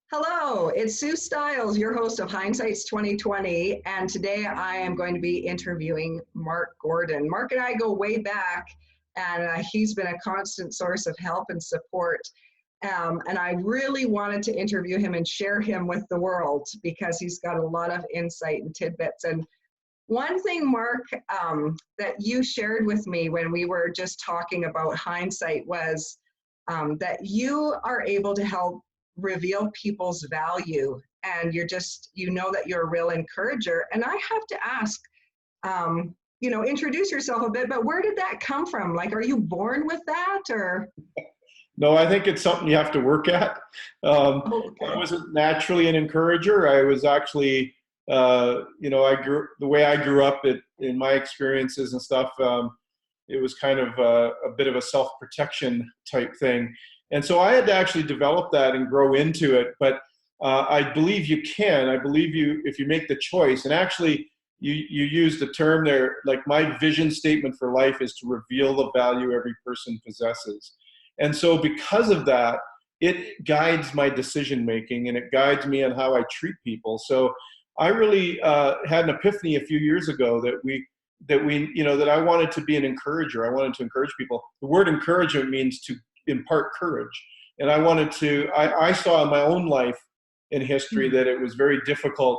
Hello, it's Sue Stiles, your host of Hindsight's 2020, and today I am going to be interviewing Mark Gordon. Mark and I go way back, and he's been a constant source of help and support. And I really wanted to interview him and share him with the world because he's got a lot of insight and tidbits. And one thing, Mark, that you shared with me when we were just talking about hindsight was that you are able to help reveal people's value, and you know that you're a real encourager. And I have to ask, introduce yourself a bit, but where did that come from? Like, are you born with that, or? No, I think it's something you have to work at. Okay. I wasn't naturally an encourager. I was actually, the way I grew up in my experiences and stuff, it was kind of a bit of a self-protection type thing. And so I had to actually develop that and grow into it. But I believe you can. I believe if you make the choice. And actually, you use the term there, like my vision statement for life is to reveal the value every person possesses. And so because of that, it guides my decision making and it guides me on how I treat people. So I really had an epiphany a few years ago that I wanted to be an encourager. I wanted to encourage people. The word encouragement means to impart courage. And I saw in my own life in history that it was very difficult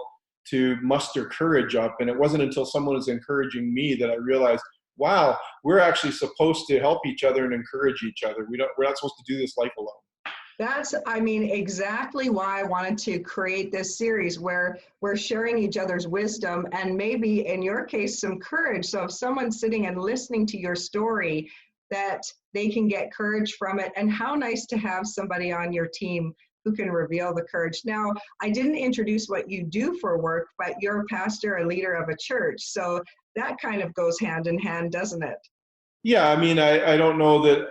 to muster courage up. And it wasn't until someone was encouraging me that I realized, wow, we're actually supposed to help each other and encourage each other. We're not supposed to do this life alone. That's, exactly why I wanted to create this series where we're sharing each other's wisdom and maybe, in your case, some courage. So if someone's sitting and listening to your story, that they can get courage from it. And how nice to have somebody on your team who can reveal the courage. Now, I didn't introduce what you do for work, but you're a pastor, a leader of a church. So that kind of goes hand in hand, doesn't it? Yeah, I don't know that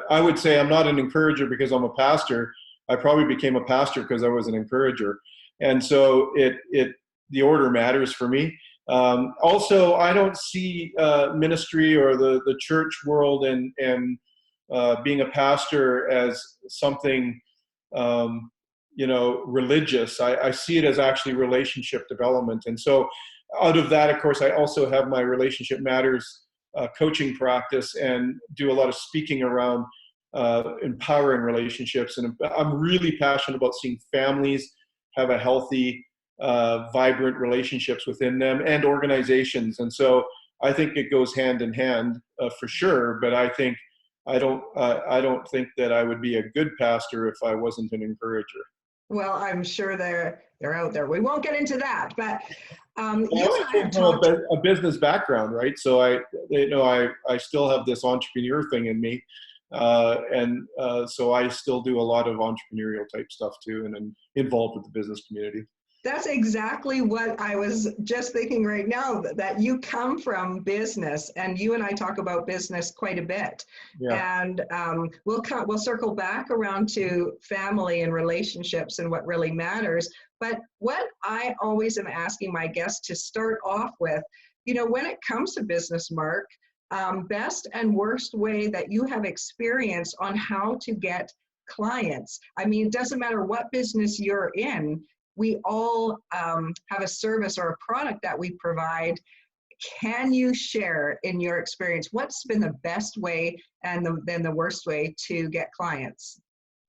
I would say I'm not an encourager because I'm a pastor. I probably became a pastor because I was an encourager. And so the order matters for me. Also, I don't see ministry or the church world and being a pastor as something religious. I see it as actually relationship development. And so out of that, of course, I also have my Relationship Matters coaching practice and do a lot of speaking around empowering relationships. And I'm really passionate about seeing families have a healthy, vibrant relationships within them and organizations. And so I think it goes hand in hand for sure. But I don't think that I would be a good pastor if I wasn't an encourager. Well, I'm sure they're out there. We won't get into that, but you and I have a business background, right? So I still have this entrepreneur thing in me, so I still do a lot of entrepreneurial type stuff too, and I'm involved with the business community. That's exactly what I was just thinking right now, that you come from business, and you and I talk about business quite a bit. Yeah. And we'll circle back around to family and relationships and what really matters. But what I always am asking my guests to start off with, when it comes to business, Mark, best and worst way that you have experience on how to get clients. It doesn't matter what business you're in. We all have a service or a product that we provide. Can you share, in your experience, what's been the best way and then the worst way to get clients?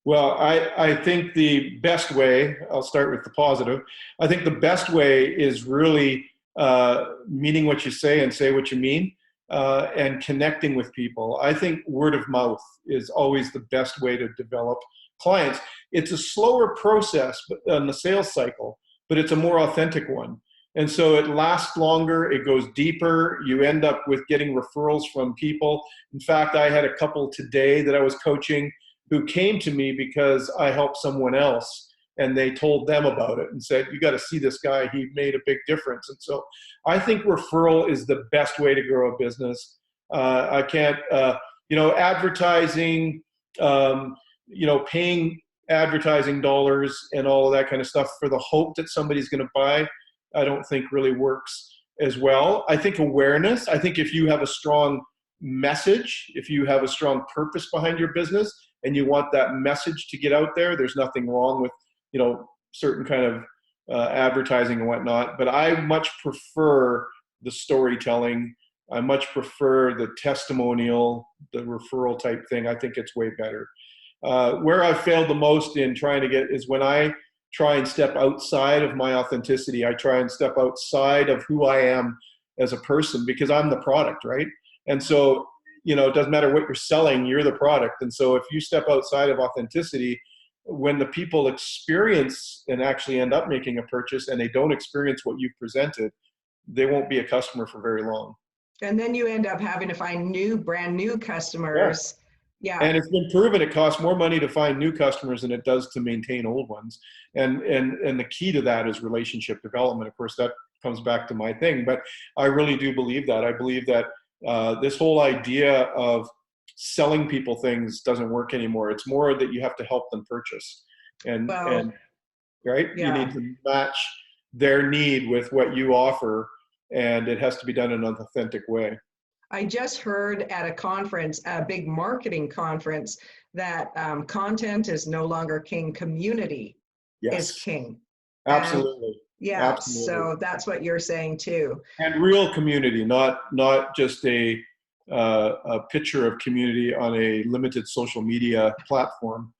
Well, I think the best way, I'll start with the positive. I think the best way is really meaning what you say and say what you mean, and connecting with people. I think word of mouth is always the best way to develop clients. It's a slower process on the sales cycle, but it's a more authentic one. And so it lasts longer, it goes deeper, you end up with getting referrals from people. In fact, I had a couple today that I was coaching who came to me because I helped someone else and they told them about it and said, you got to see this guy, he made a big difference. And so I think referral is the best way to grow a business. I can't, advertising, paying advertising dollars and all of that kind of stuff for the hope that somebody's going to buy, I don't think really works as well. I think awareness, I think if you have a strong message, if you have a strong purpose behind your business and you want that message to get out there, there's nothing wrong with certain kind of advertising and whatnot. But I much prefer the storytelling. I much prefer the testimonial, the referral type thing. I think it's way better. Where I've failed the most in trying to get is when I try and step outside of my authenticity. I try and step outside of who I am as a person, because I'm the product, right? And so, it doesn't matter what you're selling, you're the product. And so if you step outside of authenticity, when the people experience and actually end up making a purchase and they don't experience what you've presented, they won't be a customer for very long. And then you end up having to find brand new customers. Yeah. And it's been proven it costs more money to find new customers than it does to maintain old ones. And the key to that is relationship development. Of course, that comes back to my thing, but I really do believe that. I believe that this whole idea of selling people things doesn't work anymore. It's more that you have to help them purchase. And right? Yeah. You need to match their need with what you offer, and it has to be done in an authentic way. I just heard at a conference, a big marketing conference, that content is no longer king, community is king. Absolutely. Absolutely. So that's what you're saying too. And real community, not just a picture of community on a limited social media platform.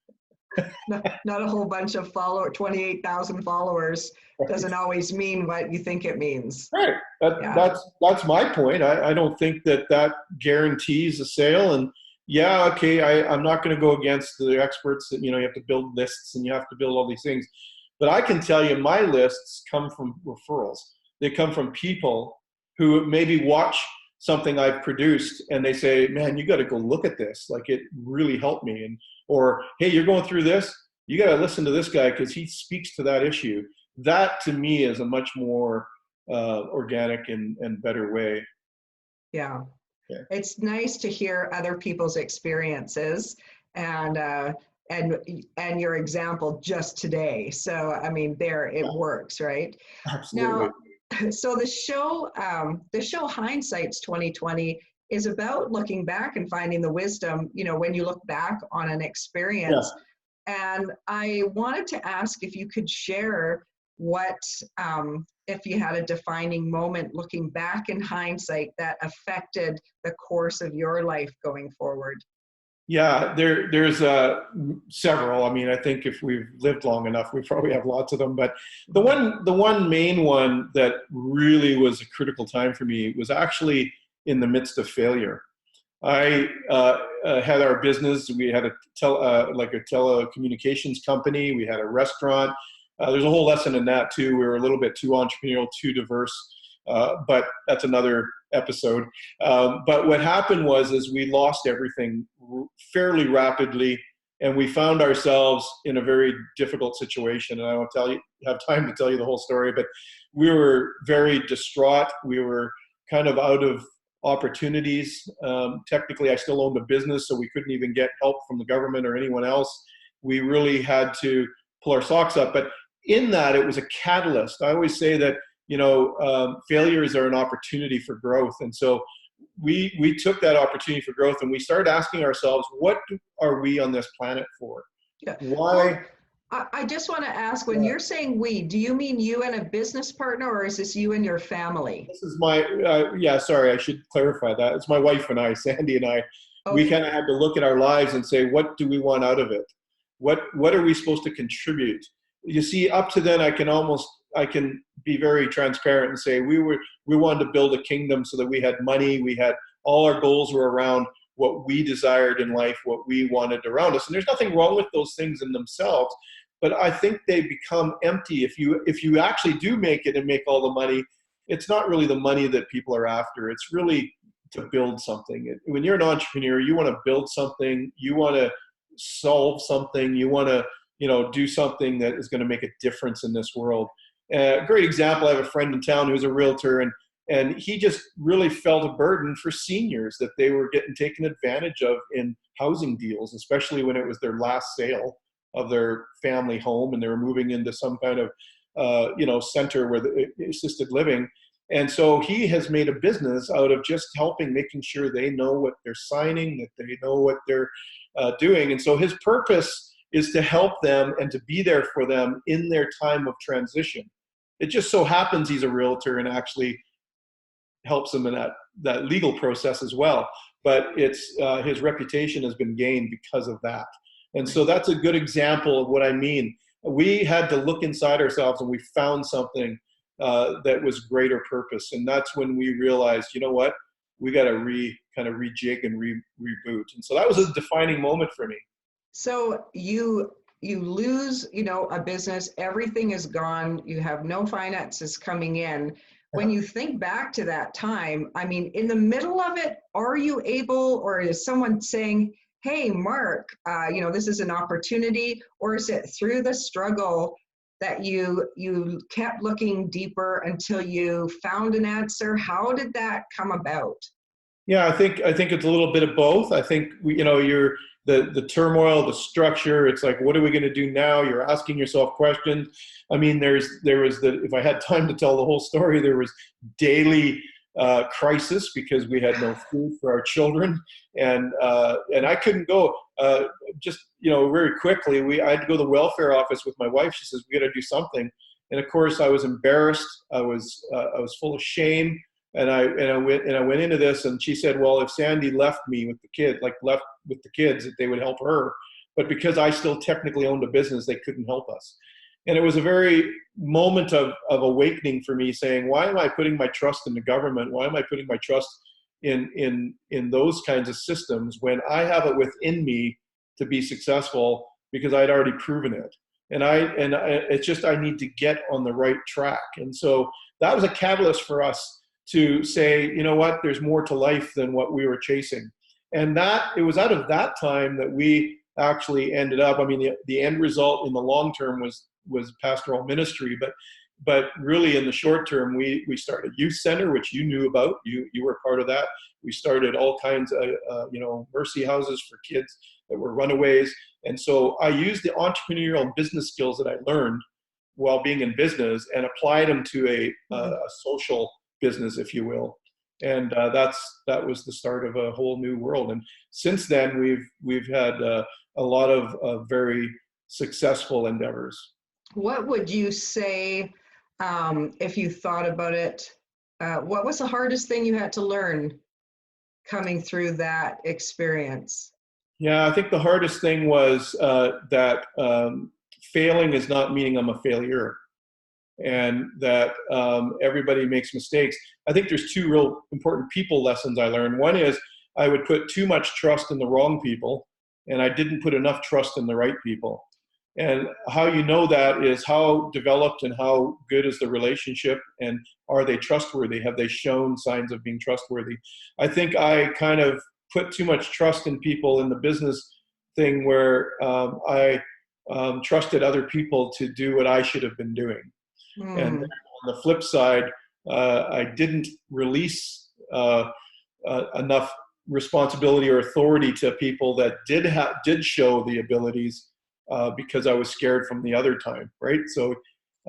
Not a whole bunch of 28,000 followers doesn't always mean what you think it means. Right. That's my point. I don't think that guarantees a sale. And I'm not going to go against the experts that, you have to build lists and you have to build all these things. But I can tell you my lists come from referrals. They come from people who maybe watch something I've produced and they say, man, you got to go look at this. Like, it really helped me. Or, hey, you're going through this. You got to listen to this guy because he speaks to that issue. That to me is a much more organic and better way. Yeah. It's nice to hear other people's experiences and your example just today. So, I mean, it works, right? Absolutely. Now, so the show Hindsight's 2020 is about looking back and finding the wisdom, when you look back on an experience. Yeah. And I wanted to ask if you could share if you had a defining moment looking back in hindsight that affected the course of your life going forward. Yeah, there's several. I mean, I think if we've lived long enough, we probably have lots of them. But the one main one that really was a critical time for me was actually in the midst of failure. I had our business. We had a telecommunications company. We had a restaurant. There's a whole lesson in that too. We were a little bit too entrepreneurial, too diverse, but that's another episode. But what happened was we lost everything fairly rapidly, and we found ourselves in a very difficult situation. And I won't have time to tell you the whole story, but we were very distraught. We were kind of out of opportunities. Technically, I still owned a business, so we couldn't even get help from the government or anyone else. We really had to pull our socks up. But in that, it was a catalyst. I always say that, failures are an opportunity for growth. And so we took that opportunity for growth and we started asking ourselves, what are we on this planet for? Yeah. Why? Well, I just want to ask, when you're saying we, do you mean you and a business partner, or is this you and your family? This is my, sorry, I should clarify that. It's my wife and I, Sandy and I. Okay. We kind of had to look at our lives and say, what do we want out of it? What are we supposed to contribute? You see, up to then, I can be very transparent and say we wanted to build a kingdom so that we had money. We had all our goals were around what we desired in life, what we wanted around us. And there's nothing wrong with those things in themselves, but I think they become empty. If you actually do make it and make all the money, it's not really the money that people are after. It's really to build something. When you're an entrepreneur, you want to build something, you want to solve something, you want to do something that is going to make a difference in this world. A great example, I have a friend in town who's a realtor, and he just really felt a burden for seniors that they were getting taken advantage of in housing deals, especially when it was their last sale of their family home and they were moving into some kind of center where the assisted living. And so he has made a business out of just helping, making sure they know what they're signing, that they know what they're doing. And so his purpose is to help them and to be there for them in their time of transition. It just so happens he's a realtor and actually helps them in that legal process as well. But it's his reputation has been gained because of that. And so that's a good example of what I mean. We had to look inside ourselves and we found something that was greater purpose. And that's when we realized, you know what, we got to kind of rejig and reboot. And so that was a defining moment for me. So you lose, a business, everything is gone, you have no finances coming in. When you think back to that time, I mean, in the middle of it, are you able, or is someone saying, hey, Mark, this is an opportunity, or is it through the struggle that you kept looking deeper until you found an answer? How did that come about? Yeah, I think it's a little bit of both. I think you're the turmoil, the structure. It's like, what are we going to do now? You're asking yourself questions. I mean, there was if I had time to tell the whole story, there was daily crisis because we had no food for our children, and I couldn't go. Very quickly, I had to go to the welfare office with my wife. She says, we got to do something, and of course, I was embarrassed. I was full of shame. And I went into this, and she said, well, if Sandy left me with left with the kids, that they would help her. But because I still technically owned a business, they couldn't help us. And it was a very moment of awakening for me, saying, why am I putting my trust in the government? Why am I putting my trust in those kinds of systems when I have it within me to be successful, because I'd already proven it. And it's just, I need to get on the right track. And so that was a catalyst for us to say, you know what, there's more to life than what we were chasing. And it was out of that time that we actually ended up, I mean, the end result in the long term was pastoral ministry, but really in the short term, we started a youth center, which you knew about, you were part of that. We started all kinds of, mercy houses for kids that were runaways. And so I used the entrepreneurial and business skills that I learned while being in business and applied them to a social business, if you will. And that was the start of a whole new world. And since then, we've had a lot of very successful endeavors. What would you say, if you thought about it, what was the hardest thing you had to learn coming through that experience? Yeah, I think the hardest thing was that failing is not meaning I'm a failure, and that everybody makes mistakes. I think there's two real important people lessons I learned. One is I would put too much trust in the wrong people, and I didn't put enough trust in the right people. And how you know that is how developed and how good is the relationship, and are they trustworthy? Have they shown signs of being trustworthy? I think I kind of put too much trust in people in the business thing, where I trusted other people to do what I should have been doing. And on the flip side, I didn't release enough responsibility or authority to people that did show the abilities, because I was scared from the other time, right? So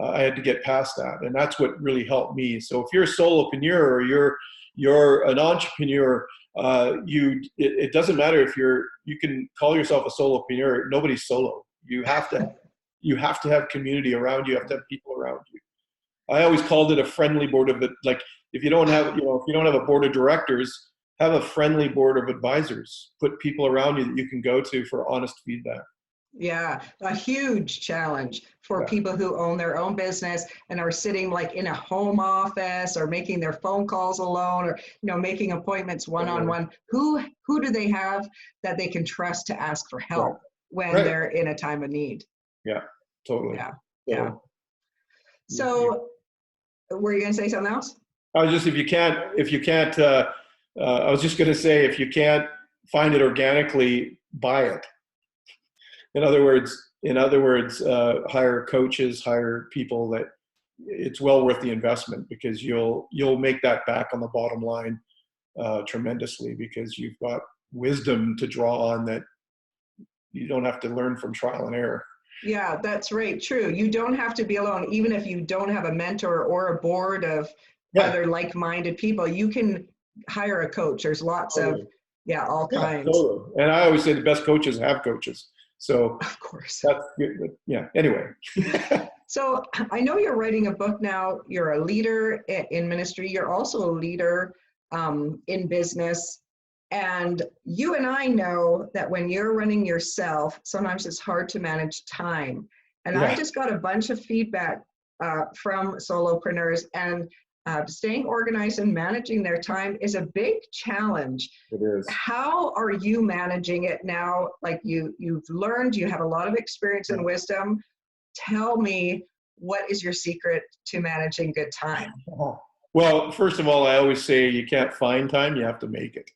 I had to get past that, and that's what really helped me. So if you're a solopreneur or you're an entrepreneur, it doesn't matter if you can call yourself a solopreneur. Nobody's solo. You have to have community around you. You have to have people around you. I always called it a friendly board of it. Like if you don't have a board of directors, have a friendly board of advisors. Put people around you that you can go to for honest feedback. Yeah, a huge challenge for people who own their own business and are sitting like in a home office or making their phone calls alone, or making appointments one-on-one. Who do they have that they can trust to ask for help when they're in a time of need? Yeah, totally. Yeah. So, were you going to say something else? I was just if you can't. I was just going to say, if you can't find it organically, buy it. In other words, hire coaches, hire people that it's well worth the investment, because you'll make that back on the bottom line tremendously, because you've got wisdom to draw on that you don't have to learn from trial and error. Yeah, that's right. True. You don't have to be alone. Even if you don't have a mentor or a board of other like-minded people, you can hire a coach. There's lots of all kinds. Totally. And I always say the best coaches have coaches. So Of course. that's good. Yeah. Anyway. So I know you're writing a book now. You're a leader in ministry. You're also a leader in business. And you and I know that when you're running yourself, sometimes it's hard to manage time. And I Yeah, just got a bunch of feedback from solopreneurs, and staying organized and managing their time is a big challenge. it is. How are you managing it now? Like you've learned, you have a lot of experience and wisdom. Tell me, what is your secret to managing good time? Well, first of all, I always say you can't find time, you have to make it.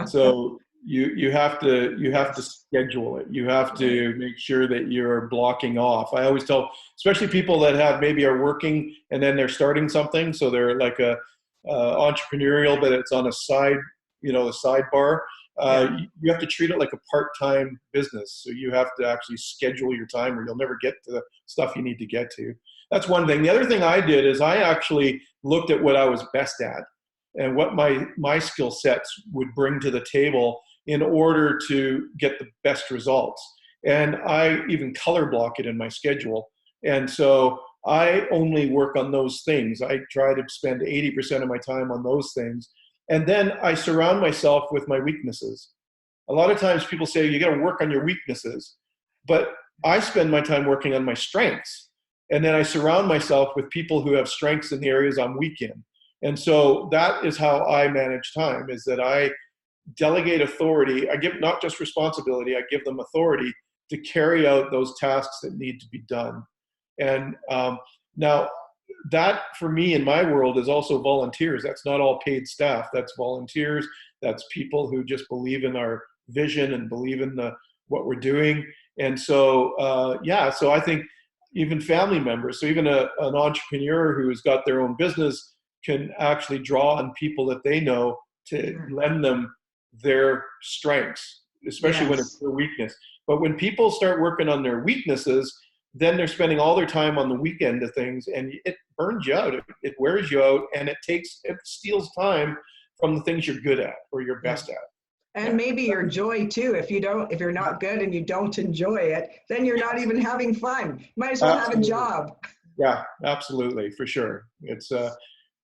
So you have to schedule it. You have to make sure that you're blocking off. I always tell, especially people that have maybe are working and then they're starting something, so they're like a entrepreneurial, but it's on a side, a sidebar. You have to treat it like a part-time business. So you have to actually schedule your time, or you'll never get to the stuff you need to get to. That's one thing. The other thing I did is I actually looked at what I was best at and what my skill sets would bring to the table in order to get the best results. And I even color block it in my schedule. And so I only work on those things. I try to spend 80% of my time on those things. And then I surround myself with my weaknesses. A lot of times people say, you got to work on your weaknesses. But I spend my time working on my strengths. And then I surround myself with people who have strengths in the areas I'm weak in. And so that is how I manage time, is that I delegate authority. I give not just responsibility, I give them authority to carry out those tasks that need to be done. And now that for me in my world is also volunteers. That's not all paid staff. That's volunteers. That's people who just believe in our vision and believe in what we're doing. And so, so I think even family members, so even an entrepreneur who has got their own business can actually draw on people that they know to lend them their strengths, especially when it's their weakness. But when people start working on their weaknesses, then they're spending all their time on the weekend of things, and it burns you out. It wears you out, and it steals time from the things you're good at or you're best at. And maybe your joy too. If you're not good and you don't enjoy it, then you're not even having fun. You might as well have a job. Yeah, absolutely, for sure. It's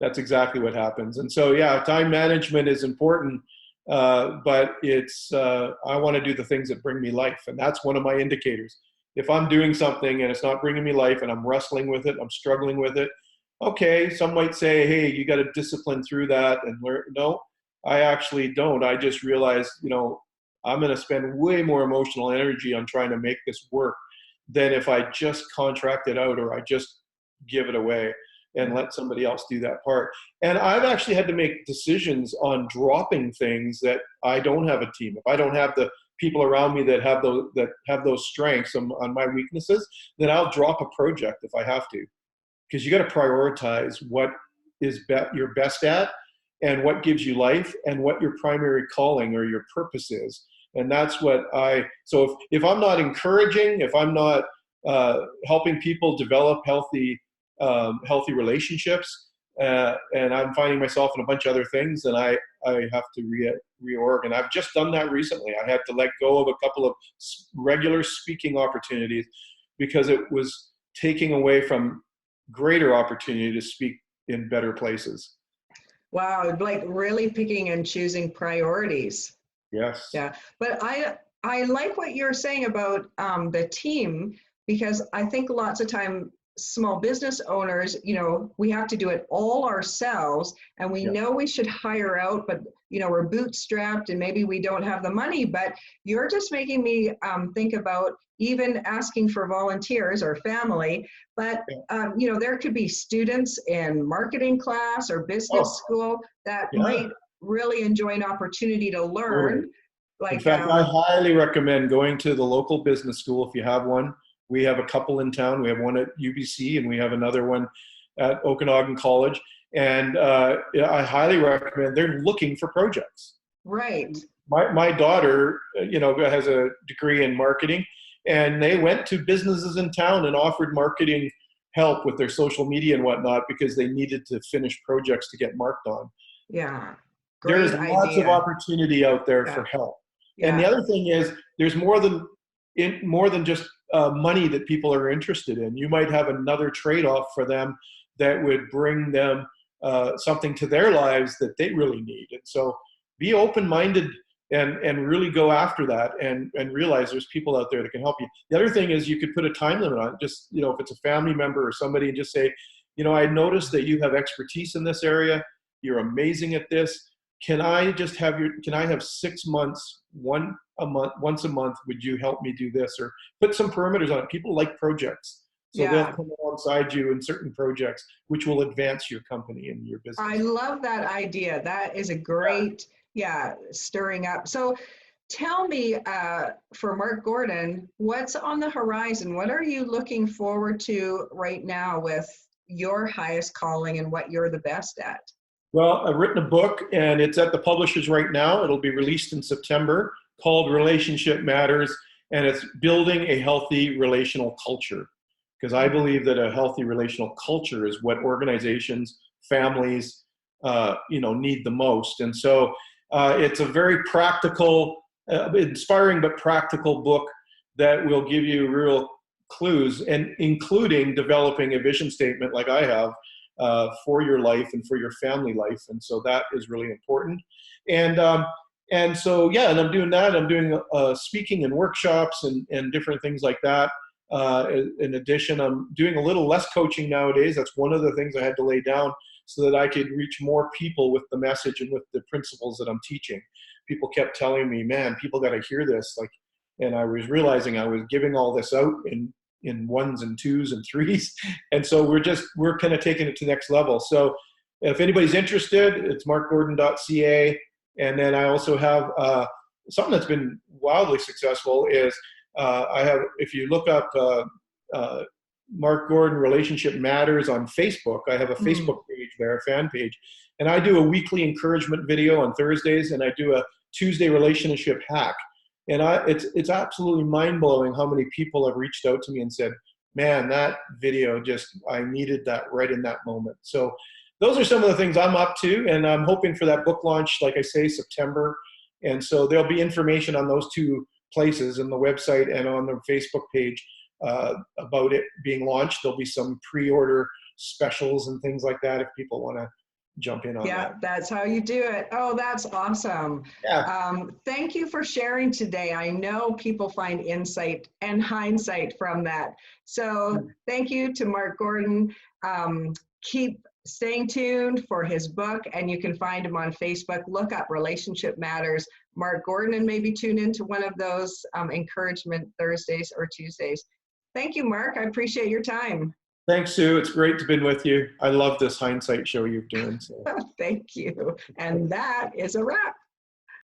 that's exactly what happens. And so, time management is important, but it's I want to do the things that bring me life, and that's one of my indicators. If I'm doing something and it's not bringing me life, and I'm wrestling with it, I'm struggling with it, okay, some might say, hey, you got to discipline through that and learn. No, I actually don't. I just realized, I'm going to spend way more emotional energy on trying to make this work than if I just contract it out or I just give it away and let somebody else do that part. And I've actually had to make decisions on dropping things that I don't have a team. If I don't have the people around me that have those strengths on my weaknesses, then I'll drop a project if I have to. Because you got to prioritize what is you're best at and what gives you life and what your primary calling or your purpose is. And that's what so if I'm not encouraging, if I'm not helping people develop healthy relationships, and I'm finding myself in a bunch of other things, then I have to reorg. And I've just done that recently. I had to let go of a couple of regular speaking opportunities because it was taking away from greater opportunity to speak in better places. Wow, like really picking and choosing priorities. Yes. Yeah, but I like what you're saying about the team, because I think lots of time small business owners, we have to do it all ourselves, and we know we should hire out, but we're bootstrapped and maybe we don't have the money. But you're just making me think about even asking for volunteers or family. But there could be students in marketing class or business school that might really enjoy an opportunity to learn. Like, in fact, I highly recommend going to the local business school if you have one. We have a couple in town. We have one at UBC and we have another one at Okanagan College. And I highly recommend. They're looking for projects. Right. My daughter, has a degree in marketing, and they went to businesses in town and offered marketing help with their social media and whatnot because they needed to finish projects to get marked on. Yeah. There's lots of opportunity out there for help. Yeah. And the other thing is there's more than more than just money that people are interested in. You might have another trade-off for them that would bring them something to their lives that they really need. And so be open-minded and really go after that, and realize there's people out there that can help you. The other thing is you could put a time limit on it. Just, you know, if it's a family member or somebody, and just say, you know, I noticed that you have expertise in this area. You're amazing at this. Can I have 6 months, once a month, would you help me do this? Or put some parameters on it. People like projects. So they'll come alongside you in certain projects, which will advance your company and your business. I love that idea. That is a great, stirring up. So tell me, for Mark Gordon, what's on the horizon? What are you looking forward to right now with your highest calling and what you're the best at? Well, I've written a book, and it's at the publishers right now. It'll be released in September, called Relationship Matters, and it's building a healthy relational culture. Because I believe that a healthy relational culture is what organizations, families, need the most. And so it's a very practical, inspiring but practical book that will give you real clues, and including developing a vision statement like I have for your life and for your family life. And so that is really important. And so, and I'm doing that. I'm doing speaking and workshops and different things like that. In addition, I'm doing a little less coaching nowadays. That's one of the things I had to lay down so that I could reach more people with the message and with the principles that I'm teaching. People kept telling me, man, people got to hear this. And I was realizing I was giving all this out in ones and twos and threes. And so we're kind of taking it to the next level. So if anybody's interested, it's markgordon.ca. And then I also have something that's been wildly successful is I have, if you look up Mark Gordon Relationship Matters on Facebook, I have a Facebook page there, a fan page. And I do a weekly encouragement video on Thursdays, and I do a Tuesday relationship hack. And it's absolutely mind-blowing how many people have reached out to me and said, man, that video I needed that right in that moment. So those are some of the things I'm up to, and I'm hoping for that book launch, like I say, September. And so there'll be information on those two places, in the website and on the Facebook page, about it being launched. There'll be some pre-order specials and things like that if people want to jump in on that. Yeah, that's how you do it. Oh, that's awesome. Yeah. Thank you for sharing today. I know people find insight and hindsight from that. So thank you to Mark Gordon. Keep staying tuned for his book, and you can find him on Facebook. Look up Relationship Matters, Mark Gordon, and maybe tune into one of those encouragement Thursdays or Tuesdays. Thank you, Mark. I appreciate your time. Thanks, Sue. It's great to be with you. I love this hindsight show you're doing. So. Thank you. And that is a wrap.